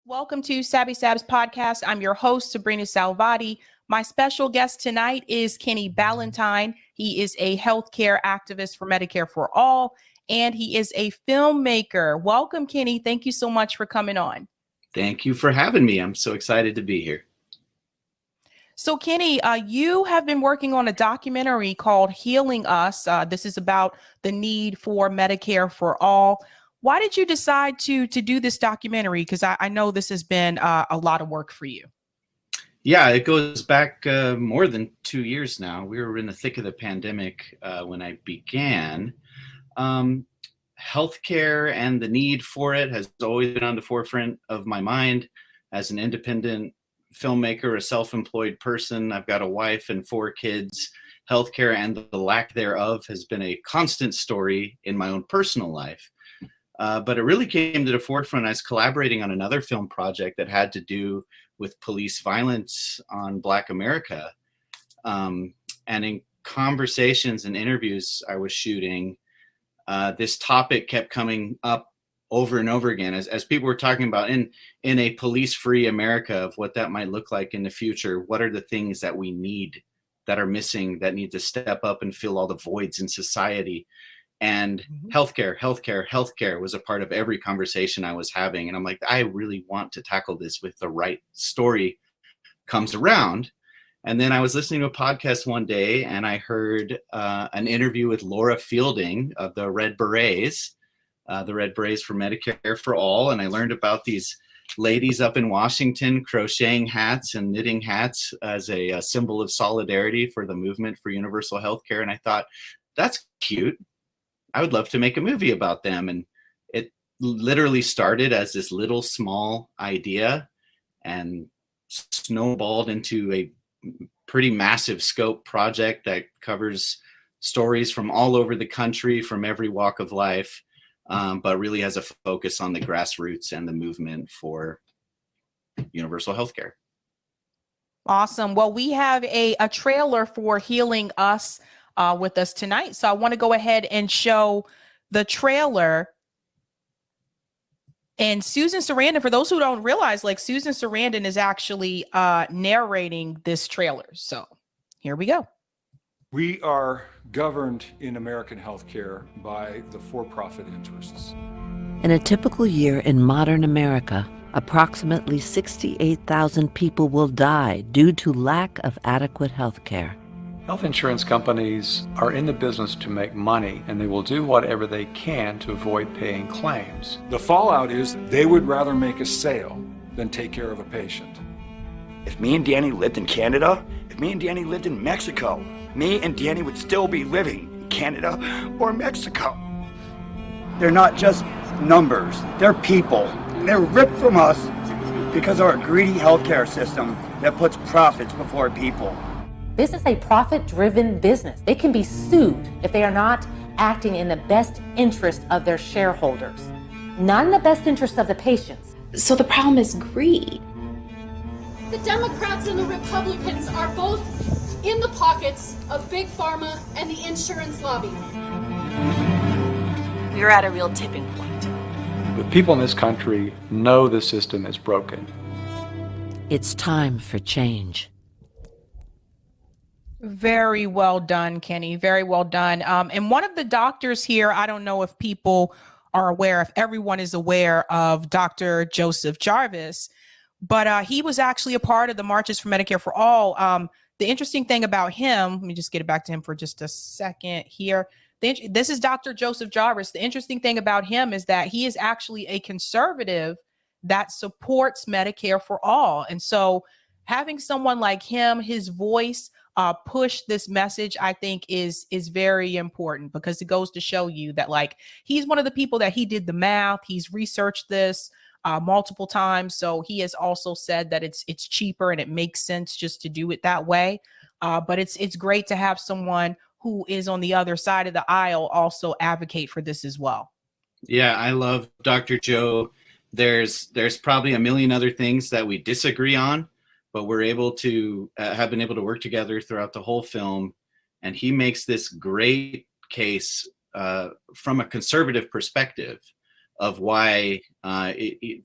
Welcome to Sabs podcast. I'm your host, sabrinasalvati. My special guest tonight is Kenny Ballantyne. He is a healthcare activist for Medicare for All, and he is a filmmaker. Welcome, Kenny. Thank you so much for coming on. Thank you for having me. I'm so excited to be here. So, Kenny, you have been working on a documentary called Healing Us. This is about the need for Medicare for All. Why did you decide to do this documentary? Because I know this has been a lot of work for you. Yeah, it goes back more than 2 years now. We were in the thick of the pandemic when I began. Healthcare and the need for it has always been on the forefront of my mind. As an independent filmmaker, a self-employed person, I've got a wife and 4 kids. Healthcare and the lack thereof has been a constant story in my own personal life. But it really came to the forefront. I was collaborating on another film project that had to do with police violence on Black America. And in conversations and interviews I was shooting, this topic kept coming up over and over again as people were talking about in a police-free America of what that might look like in the future. What are the things that we need, that are missing, that need to step up and fill all the voids in society? And healthcare was a part of every conversation I was having. And I'm like, I really want to tackle this with the right story comes around. And then I was listening to a podcast one day and I heard an interview with Laura Fielding of the Red Berets for Medicare for All. And I learned about these ladies up in Washington crocheting hats and knitting hats as a symbol of solidarity for the movement for universal healthcare. And I thought, that's cute. I would love to make a movie about them. And it literally started as this little small idea and snowballed into a pretty massive scope project that covers stories from all over the country, from every walk of life, but really has a focus on the grassroots and the movement for universal healthcare. Awesome. Well, we have a trailer for Healing Us with us tonight. So I want to go ahead and show the trailer. And Susan Sarandon, for those who don't realize, like Susan Sarandon is actually narrating this trailer. So here we go. We are governed in American healthcare by the for-profit interests. In a typical year in modern America, approximately 68,000 people will die due to lack of adequate health care. Health insurance companies are in the business to make money, and they will do whatever they can to avoid paying claims. The fallout is they would rather make a sale than take care of a patient. If me and Danny lived in Canada, if me and Danny lived in Mexico, me and Danny would still be living in Canada or Mexico. They're not just numbers, they're people. They're ripped from us because of our greedy healthcare system that puts profits before people. This is a profit-driven business. They can be sued if they are not acting in the best interest of their shareholders, not in the best interest of the patients. So the problem is greed. The Democrats and the Republicans are both in the pockets of Big Pharma and the insurance lobby. We're at a real tipping point. The people in this country know the system is broken. It's time for change. Very well done, Kenny. Very well done. And one of the doctors here, I don't know if people are aware, if everyone is aware of Dr. Joseph Jarvis, but he was actually a part of the Marches for Medicare for All. The interesting thing about him, let me just get it back to him for just a second here. This is Dr. Joseph Jarvis. The interesting thing about him is that he is actually a conservative that supports Medicare for All. And so having someone like him, his voice, push this message, I think is very important, because it goes to show you that, like, he's one of the people that he did the math. He's researched this multiple times. So he has also said that it's cheaper and it makes sense just to do it that way. But it's great to have someone who is on the other side of the aisle also advocate for this as well. Yeah, I love Dr. Joe. There's probably a million other things that we disagree on, but we're able to have been able to work together throughout the whole film. And he makes this great case from a conservative perspective of why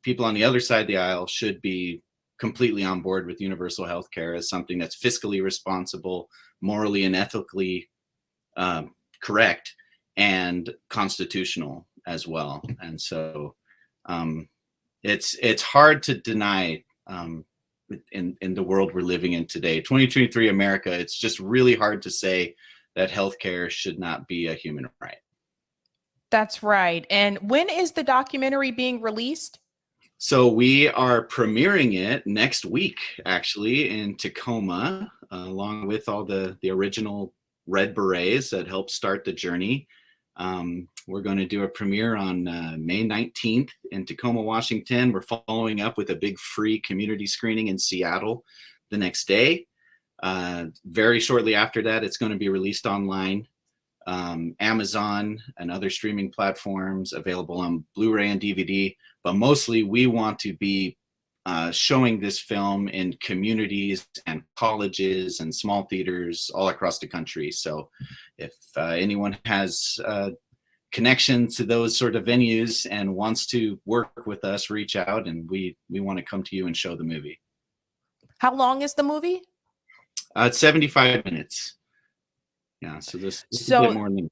people on the other side of the aisle should be completely on board with universal health care as something that's fiscally responsible, morally and ethically correct, and constitutional as well. And so it's hard to deny in the world we're living in today, 2023 America. It's just really hard to say that healthcare should not be a human right. That's right. And when is the documentary being released? So we are premiering it next week, actually, in Tacoma, along with all the original Red Berets that helped start the journey. We're going to do a premiere on May 19th in Tacoma, Washington. We're following up with a big free community screening in Seattle the next day. Very shortly after that, it's going to be released online, Amazon and other streaming platforms, available on Blu-ray and DVD. But mostly we want to be showing this film in communities and colleges and small theaters all across the country. So if anyone has connection to those sort of venues and wants to work with us, reach out, and we want to come to you and show the movie. How long is the movie? It's 75 minutes. Yeah, so this is a bit more than.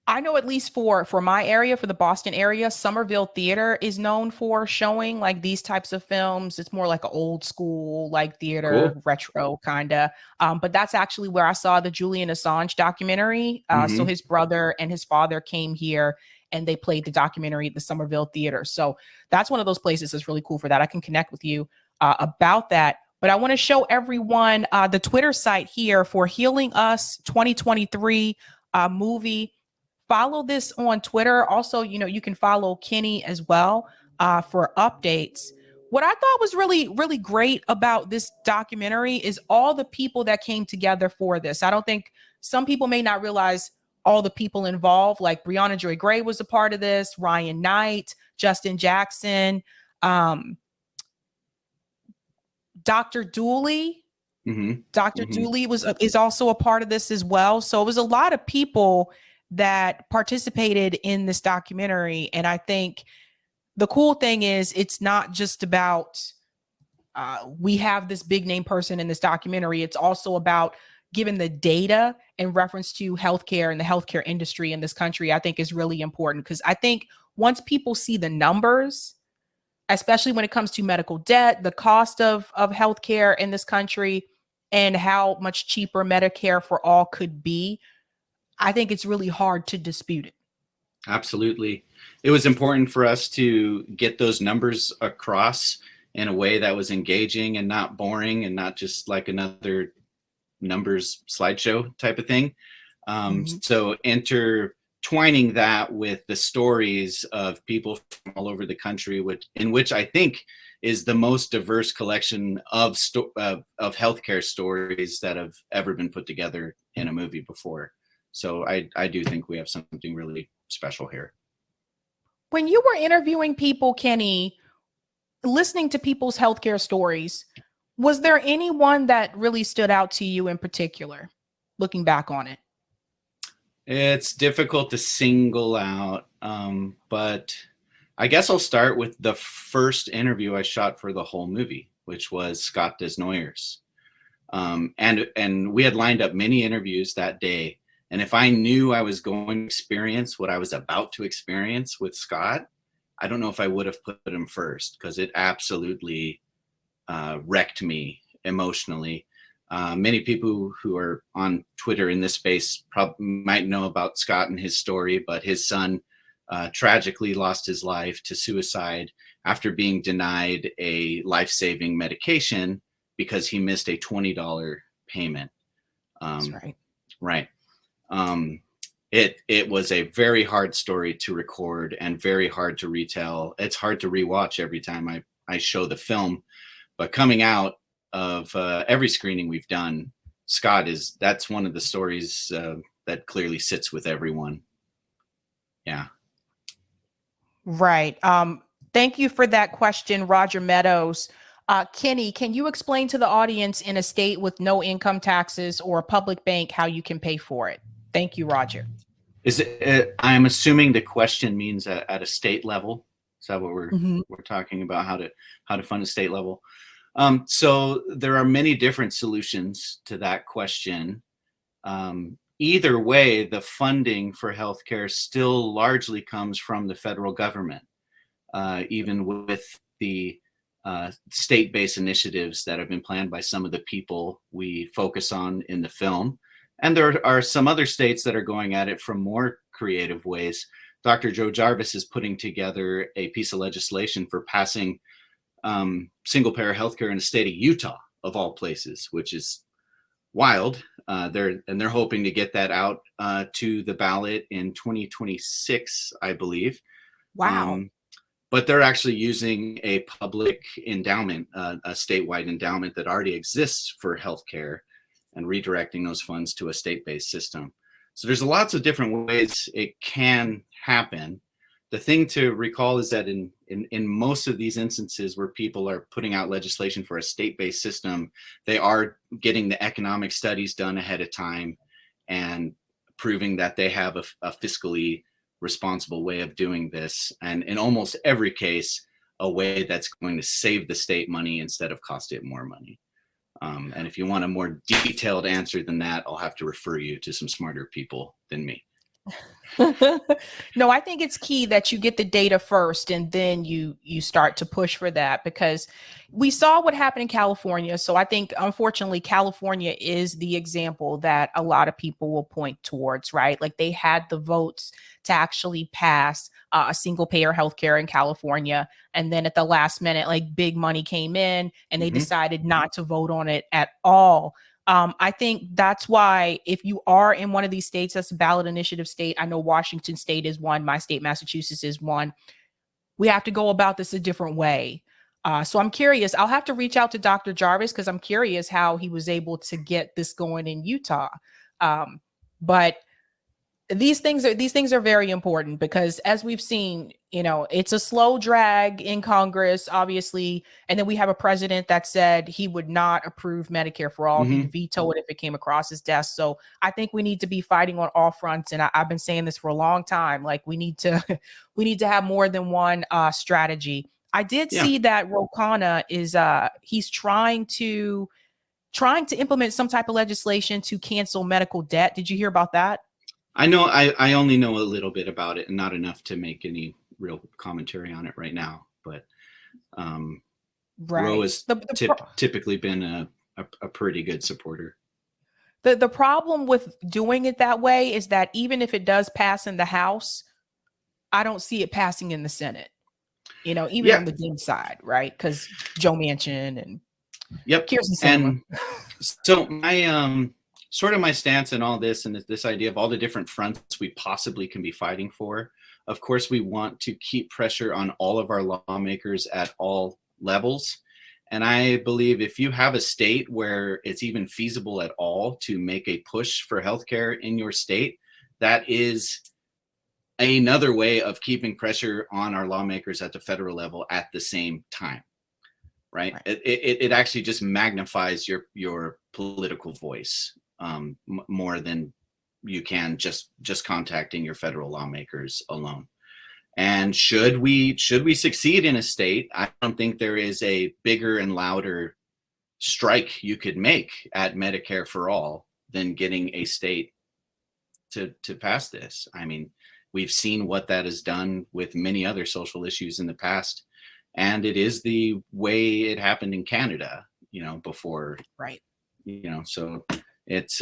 I know at least for my area, for the Boston area, Somerville Theater is known for showing like these types of films. It's more like an old school, like theater, cool, retro kind of. But that's actually where I saw the Julian Assange documentary. So his brother and his father came here and they played the documentary at the Somerville Theater. So that's one of those places that's really cool for that. I can connect with you about that. But I want to show everyone the Twitter site here for Healing Us 2023 movie. Follow this on Twitter. Also, you can follow Kenny as well for updates. What I thought was really, really great about this documentary is all the people that came together for this. I don't think some people may not realize all the people involved, like Brianna Joy Gray was a part of this, Ryan Knight, Justin Jackson, Dr. Dooley. Dr. Dooley is also a part of this as well. So it was a lot of people that participated in this documentary. And I think the cool thing is it's not just about we have this big name person in this documentary. It's also about giving the data in reference to healthcare and the healthcare industry in this country. I think is really important, because I think once people see the numbers, especially when it comes to medical debt, the cost of healthcare in this country, and how much cheaper Medicare for all could be, I think it's really hard to dispute it. Absolutely. It was important for us to get those numbers across in a way that was engaging and not boring and not just like another numbers slideshow type of thing. So intertwining that with the stories of people from all over the country, in which I think is the most diverse collection of healthcare stories that have ever been put together in a movie before. So I do think we have something really special here. When you were interviewing people, Kenny, listening to people's healthcare stories, was there anyone that really stood out to you in particular, looking back on it? It's difficult to single out, but I guess I'll start with the first interview I shot for the whole movie, which was Scott Disnoyers. And we had lined up many interviews that day. And if I knew I was going to experience what I was about to experience with Scott, I don't know if I would have put him first, because it absolutely wrecked me emotionally. Many people who are on Twitter in this space probably might know about Scott and his story, but his son tragically lost his life to suicide after being denied a life-saving medication because he missed a $20 payment. That's right. Right. It was a very hard story to record and very hard to retell. It's hard to rewatch every time I show the film, but coming out of every screening we've done, that's one of the stories that clearly sits with everyone. Yeah. Right. Thank you for that question, Roger Meadows. Kenny, can you explain to the audience in a state with no income taxes or a public bank how you can pay for it? Thank you, Roger. Is it? I'm assuming the question means at a state level. Is that what we're talking about? How to fund a state level? So there are many different solutions to that question. Either way, the funding for healthcare still largely comes from the federal government, even with the state-based initiatives that have been planned by some of the people we focus on in the film. And there are some other states that are going at it from more creative ways. Dr. Joe Jarvis is putting together a piece of legislation for passing single-payer healthcare in the state of Utah, of all places, which is wild. They're hoping to get that out to the ballot in 2026, I believe. Wow. But they're actually using a public endowment, a statewide endowment that already exists for healthcare, and redirecting those funds to a state-based system. So there's lots of different ways it can happen. The thing to recall is that in most of these instances where people are putting out legislation for a state-based system, they are getting the economic studies done ahead of time and proving that they have a fiscally responsible way of doing this. And in almost every case, a way that's going to save the state money instead of cost it more money. And if you want a more detailed answer than that, I'll have to refer you to some smarter people than me. No, I think it's key that you get the data first and then you start to push for that, because we saw what happened in California. So I think, unfortunately, California is the example that a lot of people will point towards, right? Like, they had the votes to actually pass a single payer healthcare in California. And then at the last minute, like, big money came in and they decided not to vote on it at all. I think that's why, if you are in one of these states that's a ballot initiative state, I know Washington State is one, my state, Massachusetts, is one, we have to go about this a different way. So I'm curious, I'll have to reach out to Dr. Jarvis, because I'm curious how he was able to get this going in Utah. But these things are very important, because as we've seen, it's a slow drag in Congress, obviously. And then we have a president that said he would not approve Medicare for all. He'd veto it if it came across his desk. So I think we need to be fighting on all fronts. And I've been saying this for a long time. Like, we need to have more than one strategy. I did see that Ro Khanna is he's trying to implement some type of legislation to cancel medical debt. Did you hear about that? I know. I only know a little bit about it, and not enough to make any real commentary on it right now. But Ro has typically been a pretty good supporter. The problem with doing it that way is that even if it does pass in the House, I don't see it passing in the Senate. Even on the Dem side, right? Because Joe Manchin and Kirsten Sinema. And so my stance in all this, and this idea of all the different fronts we possibly can be fighting for. Of course, we want to keep pressure on all of our lawmakers at all levels. And I believe if you have a state where it's even feasible at all to make a push for healthcare in your state, that is another way of keeping pressure on our lawmakers at the federal level at the same time. Right? It actually just magnifies your political voice more than you can just contacting your federal lawmakers alone. And should we succeed in a state, I don't think there is a bigger and louder strike you could make at Medicare for all than getting a state to pass this. I mean, we've seen what that has done with many other social issues in the past, and it is the way it happened in Canada, before. Right. So it's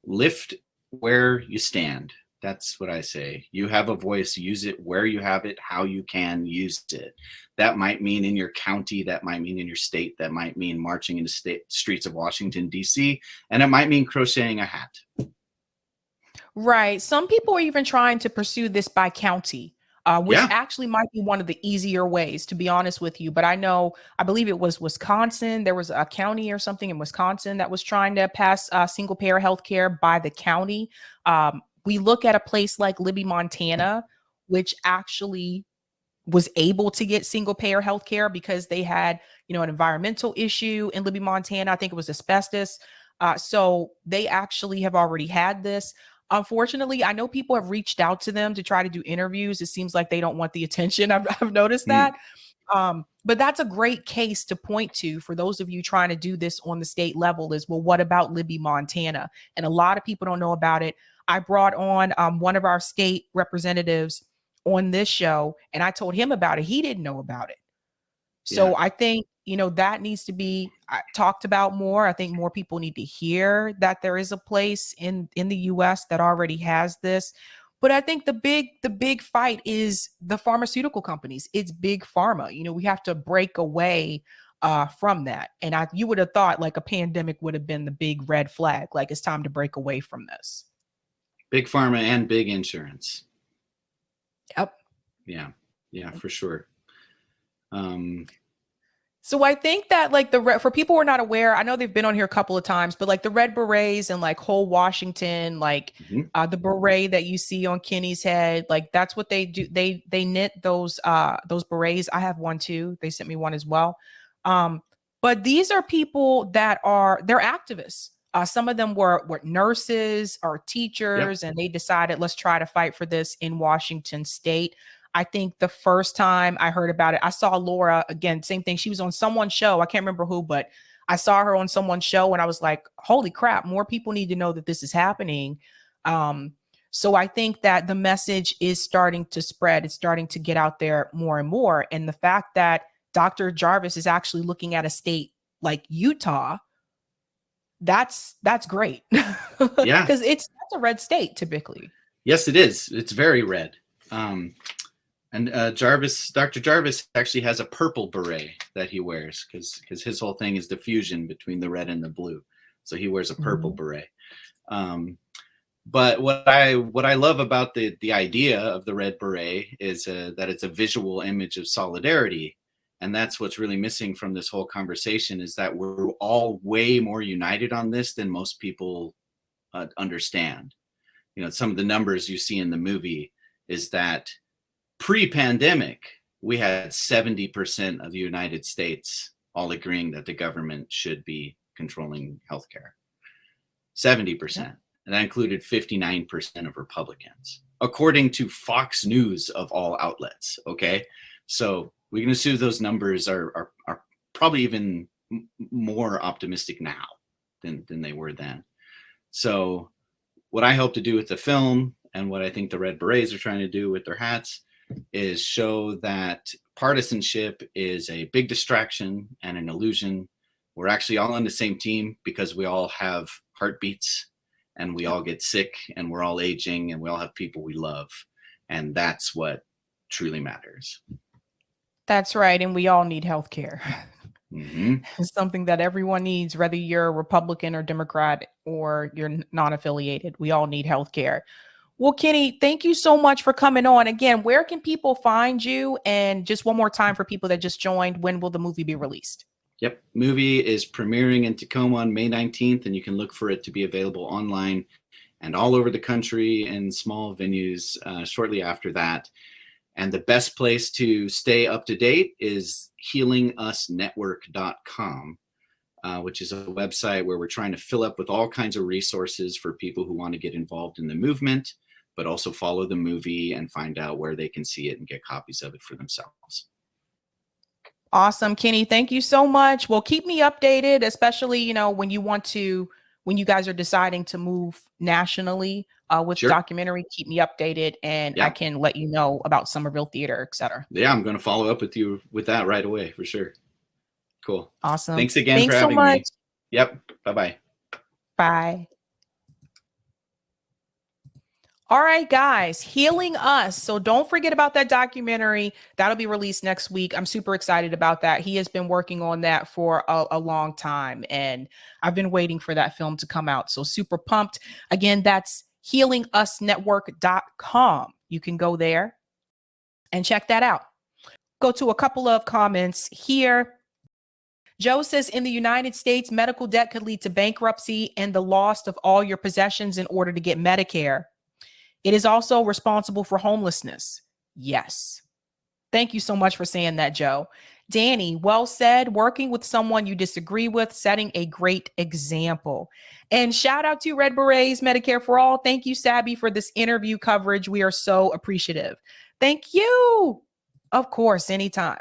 lift where you stand. That's what I say. You have a voice, use it where you have it, how you can use it. That might mean in your county, that might mean in your state, that might mean marching in the streets of Washington, D.C., and it might mean crocheting a hat. Right. Some people are even trying to pursue this by county, which actually might be one of the easier ways, to be honest with you. But I believe it was Wisconsin. There was a county or something in Wisconsin that was trying to pass single payer healthcare by the county. We look at a place like Libby, Montana, which actually was able to get single payer healthcare because they had, an environmental issue in Libby, Montana. I think it was asbestos. So they actually have already had this. Unfortunately, I know people have reached out to them to try to do interviews. It seems like they don't want the attention. I've noticed that. But that's a great case to point to for those of you trying to do this on the state level is, well, what about Libby, Montana? And a lot of people don't know about it. I brought on one of our state representatives on this show, and I told him about it. He didn't know about it. So I think, that needs to be talked about more. I think more people need to hear that there is a place in the US that already has this. But I think the big fight is the pharmaceutical companies. It's big pharma. We have to break away from that. And you would have thought like a pandemic would have been the big red flag. Like it's time to break away from this. Big pharma and big insurance. Yep. Yeah, for sure. So I think that like for people who are not aware, I know they've been on here a couple of times, but like the Red Berets and like whole Washington, like the beret that you see on Kenny's head, like that's what they do. They knit those berets. I have one too. They sent me one as well. But these are people they're activists. Some of them were nurses or teachers, and they decided, let's try to fight for this in Washington state. I think the first time I heard about it, I saw Laura again, same thing. She was on someone's show. I can't remember who, but I saw her on someone's show and I was like, holy crap, more people need to know that this is happening. So I think that the message is starting to spread. It's starting to get out there more and more. And the fact that Dr. Jarvis is actually looking at a state like Utah, that's great. Yeah. Because that's a red state typically. Yes, it is. It's very red. And Dr. Jarvis actually has a purple beret that he wears because his whole thing is the fusion between the red and the blue. So he wears a purple beret. But what I love about the idea of the red beret is that it's a visual image of solidarity. And that's what's really missing from this whole conversation is that we're all way more united on this than most people understand. Some of the numbers you see in the movie is that pre-pandemic, we had 70% of the United States all agreeing that the government should be controlling healthcare. 70%. And that included 59% of Republicans, according to Fox News of all outlets. Okay. So we can assume those numbers are probably even more optimistic now than they were then. So what I hope to do with the film and what I think the Red Berets are trying to do with their hats is show that partisanship is a big distraction and an illusion. We're actually all on the same team because we all have heartbeats and we all get sick and we're all aging and we all have people we love. And that's what truly matters. That's right. And we all need healthcare. It's something that everyone needs, whether you're Republican or Democrat or you're non-affiliated. We all need healthcare. Well, Kenny, thank you so much for coming on. Again, where can people find you? And just one more time for people that just joined, when will the movie be released? Yep. Movie is premiering in Tacoma on May 19th, and you can look for it to be available online and all over the country in small venues shortly after that. And the best place to stay up to date is healingus.network.com, which is a website where we're trying to fill up with all kinds of resources for people who want to get involved in the movement, but also follow the movie and find out where they can see it and get copies of it for themselves. Awesome, Kenny. Thank you so much. Well, keep me updated, especially, when you guys are deciding to move nationally with documentary, keep me updated and I can let you know about Somerville Theater, et cetera. Yeah, I'm going to follow up with you with that right away for sure. Cool. Awesome. Thanks again for having me. Yep. Bye-bye. Bye. All right, guys, Healing Us. So don't forget about that documentary. That'll be released next week. I'm super excited about that. He has been working on that for a long time, and I've been waiting for that film to come out. So super pumped. Again, that's healingusnetwork.com. You can go there and check that out. Go to a couple of comments here. Joe says, in the United States, medical debt could lead to bankruptcy and the loss of all your possessions in order to get Medicare. It is also responsible for homelessness. Yes. Thank you so much for saying that, Joe. Danny, well said. Working with someone you disagree with, setting a great example. And shout out to Red Berets, Medicare for All. Thank you, Sabby, for this interview coverage. We are so appreciative. Thank you. Of course, anytime.